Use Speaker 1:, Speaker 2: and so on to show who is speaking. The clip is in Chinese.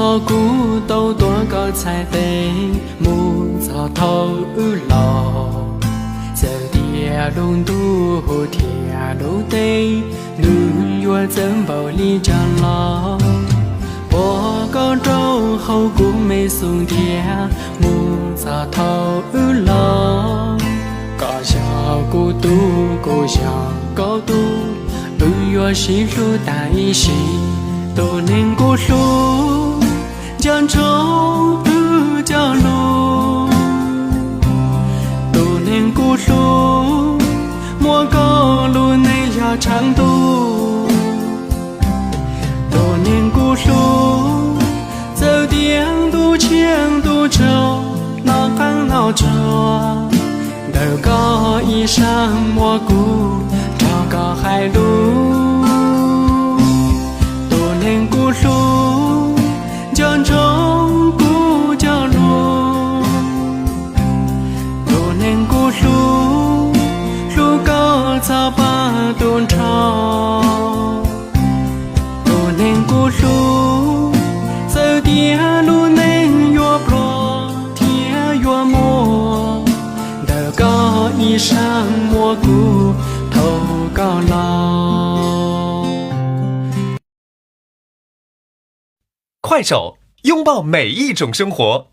Speaker 1: 蘑菇都多高才得木草头老，走的路都天路得女月真保里长老，我高州后古没松天木草头老，高小孤独高小高度月西路大一西都能过路，江州江路都能过路，莫高路内要长度都能过路，走点都前都走，老汉老走，头高一上蘑菇，找高海路。古路江州古江路，都能古路路高草把东朝，都能古路走的路能越坡天越摸，头高一上蘑菇头高老。
Speaker 2: 快手，拥抱每一种生活。